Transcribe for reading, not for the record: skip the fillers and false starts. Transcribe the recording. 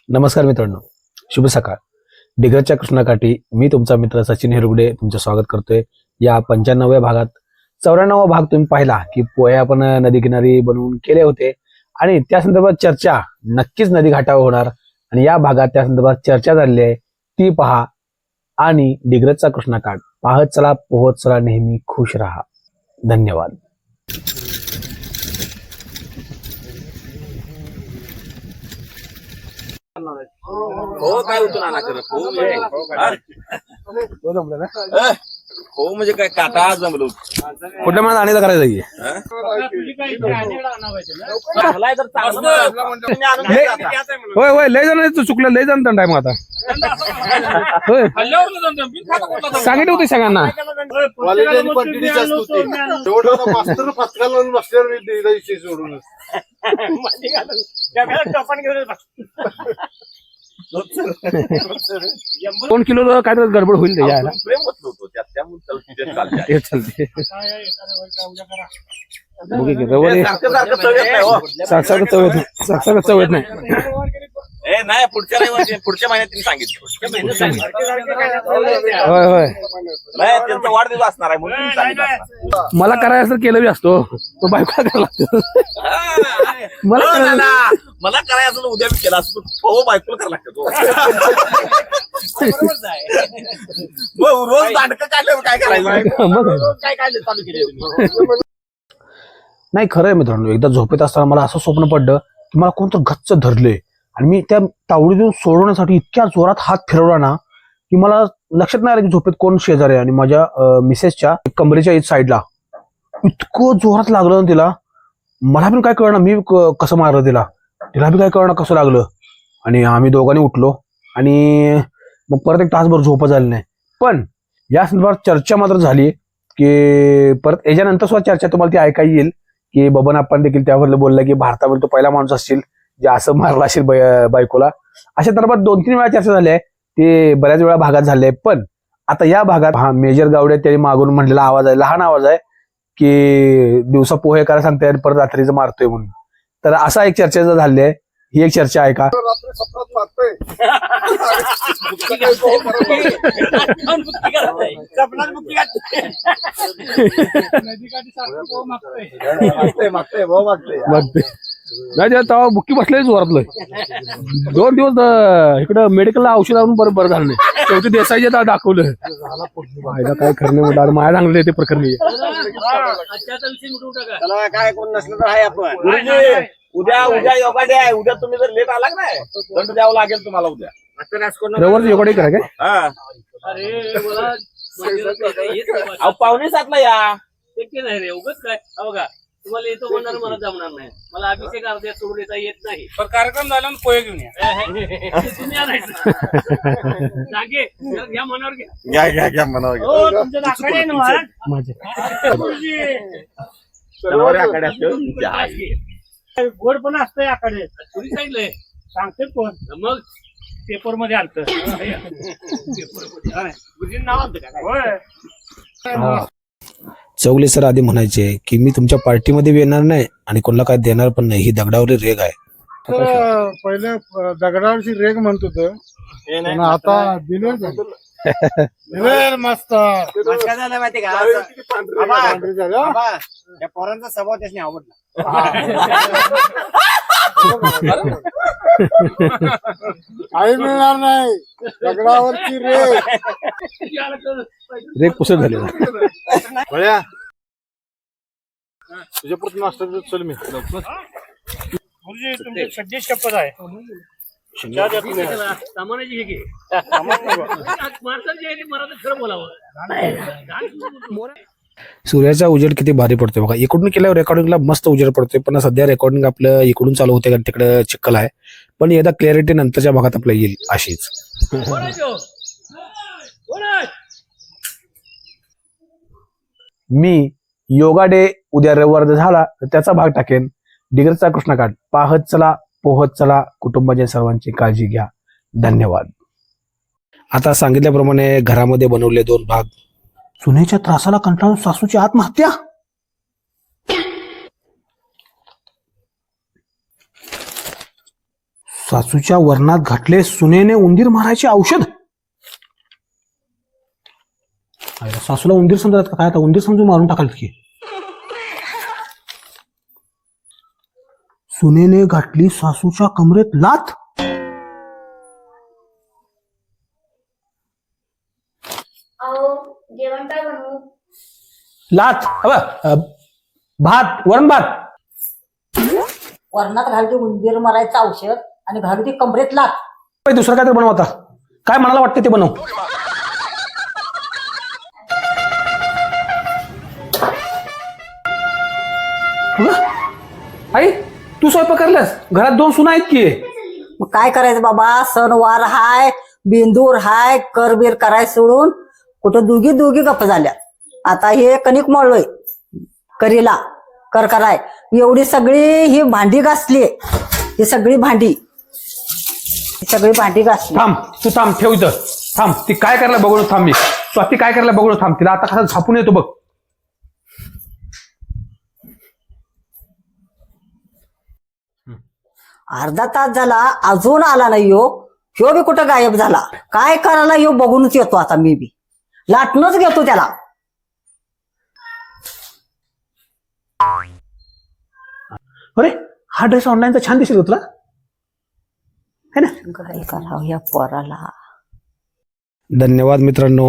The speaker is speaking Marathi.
नमस्कार मित्रांनो, शुभ सकाळ. डिग्रजच्या कृष्णाकाठी मी तुमचा मित्र सचिन हिरगुडे तुमचं स्वागत करतोय. या 95व्या भागात 94वा भाग तुम्ही पाहिला की पोहे आपण नदीकिनारी बनवून केले होते आणि त्या संदर्भात चर्चा नक्कीच नदी घाटावर होणार आणि या भागात त्या संदर्भात चर्चा झालेली आहे ती पहा. आणि डिग्रजचा कृष्णाकाठ पाहत चला, पोहत चला, नेहमी खुश राहा. धन्यवाद. हो काय होतो नाना करत हो म्हणजे काय काटा जमलो कुठल्या मला आणीला करायचं की होय होय लय जण चुकलं, लय जण दंड आहे मग आता. होय सांगितलं होते सगळ्यांना. दोन किलो काय तर गडबड होईल त्याच्या चालते. चव येत नाही. नाही पुढच्या महिन्यात तिने सांगितलं. होय होय नाही त्यांचा वाढदिवस असणार आहे म्हणून तिने सांगितलं. मला करायचं असं केलं बी असतो तो बायको करायला लागतो. मला करायचं उद्या मी केला असतो. हो बायकोला करायला लागतो. रोज नाटकं काढल्यावर काय करायचं, काय काढलं चालू केले. नाही खरं आहे मित्रांनो, एकदा झोपेत असताना मला असं स्वप्न पडलं की मला कोणतं गच्च धरले आणि मी त्या तावडीतून सोडवण्यासाठी इतक्या जोरात हात फिरवला ना की मला लक्षात नाही आलं की झोपेत कोण शेजारी आहे. आणि माझ्या मिसेसच्या कमरेच्या साईडला इतकं जोरात लागलं ना तिला. मला पण काय कळणार मी कसं मारलं तिला बी काय कळणार कसं लागलं. आणि आम्ही दोघांनी उठलो आणि मग परत एक तासभर झोप झाली नाही. पण या संदर्भात चर्चा मात्र झाली की परत याच्यानंतर सुद्धा चर्चा तुम्हाला ती ऐकायला येईल की बबन आपण देखील त्यावर बोलला की भारतामध्ये तो पहिला माणूस असतील जे असं मारला असेल बायकोला. अशा संदर्भात 2-3 वेळा चर्चा झाली आहे, ते बऱ्याच वेळा भागात झाले. पण आता या भागात हा मेजर गावडे त्यांनी मागून म्हणलेला आवाज आहे, लहान आवाज आहे की दिवसा पोहे करायला सांगताय आणि परत रात्रीचं मारतोय म्हणून. तर असा एक चर्चा झाली आहे. ही एक चर्चा आहे का? नाही तेव्हा बुक्की बसले जोरातलं. 2 दिवस इकडं मेडिकलला औषध आणून बरं झालं नाही. शेवटी देसाईच्या दाखवलं काय खरं नाही माझ्या चांगलं ते प्रकरणी. काय कोण नसलं तर आहे आपण. उद्या योगा डे आहे. उद्या तुम्ही जर लेट आला नाही दंड द्यावं लागेल तुम्हाला उद्या. रविवारचं योगा डे करा काय? पावणे 7ला या. नाही रे उगच काय बघा तुम्हाला येतो म्हणणार मला जमणार नाही. मला अभिषेक अर्ध्या सोडून येत नाही. पण कार्यक्रम झाला पोहे घेऊन या. तुम्ही आणायचं सांगे घ्या मनावर घ्या मनावर हो तुमच्या दाखवले ना गोड पण असतंय आकडे तुम्ही सांगितलंय सांगते कोण मग पेपर मध्ये आलत नाव आलत का? चौगले सर आधी म्हणायचे की मी तुमच्या पार्टीमध्ये येणार नाही आणि कोणाला काय देणार पण नाही. ही दगडावरी रेग आहे. पहिले दगडावरची रेग म्हणत होत आता दिले मस्त काय झालं माहिती का त्या पोरांचा स्वभाव त्याने आवडला. काही मिळणार नाही. दगडावरची रेग रेग पुसत झाले. बळ्या तुझ्या पुढे नाश्ता चल मी तुमची सध्या शपथ आहे. सामानाची हे माणसाची मराठी खरं बोलावं. सूर्याचा उजेड किती भारी पडतोय बघा. इकडून केल्यावर रेकॉर्डिंगला मस्त उजेड पडतोय, पण सध्या रेकॉर्डिंग आपलं इकडून चालू होते कारण तिकडे चिखल आहे. पण एकदा क्लॅरिटी नंतरच्या भागात आपल्याला येईल अशीच. मी योगा डे उद्या रविवार झाला तर त्याचा भाग टाकेन. डिग्रजचा कृष्णाकाठ पाहत चला, पोहत चला, कुटुंबाच्या सर्वांची काळजी घ्या. धन्यवाद. आता सांगितल्याप्रमाणे घरामध्ये बनवले 2 भाग. सुनेच्या त्रासाला कंटाळून सासूची आत्महत्या. सासूच्या वरणात घातले सुनेने उंदीर मारायचे औषध. अरे, सासूला उंदीर समजतात का काय? आता उंदीर समजून मारून टाकाल की. सुनेने घातली सासूच्या कमरेत लाथ. जेवण काय बनवू? लाथ भात, वरण भात. वरणात घालते उंदीर मारायचं औषध आणि घालू ती कमरेत लाथ. दुसरं काय तर बनव आता. काय मनाला वाटतं ते बनव. आई, तू स्वयंपाक करलास? घरात 2 सुना आहेत की. मग काय करायचं बाबा, सणवार हाय, बिंदूर हाय, करबीर कराय सोडून कुठं दोघी गप्प झाल्या. आता हे कणिक मळलोय करीला कर कराय, एवढी सगळी ही भांडी घासली. ही सगळी भांडी घासली. थांब, तू थांब, ठेव इथं. थांब, ती काय करायला बघून थांब. मी स्वाती काय करायला बघून थांब. तिला आता कसा झापून येतो बघ. अर्धा तास झाला अजून आला नाही ह्यो बी कुठं गायब झाला. काय करायला ह्यो बघूनच येतो आता. मी बी लाटणच घेतो त्याला. अरे, हा ड्रेस ऑनलाईनचा छान दिसेल तुला, है ना? काय करावं या पोराला. धन्यवाद मित्रांनो.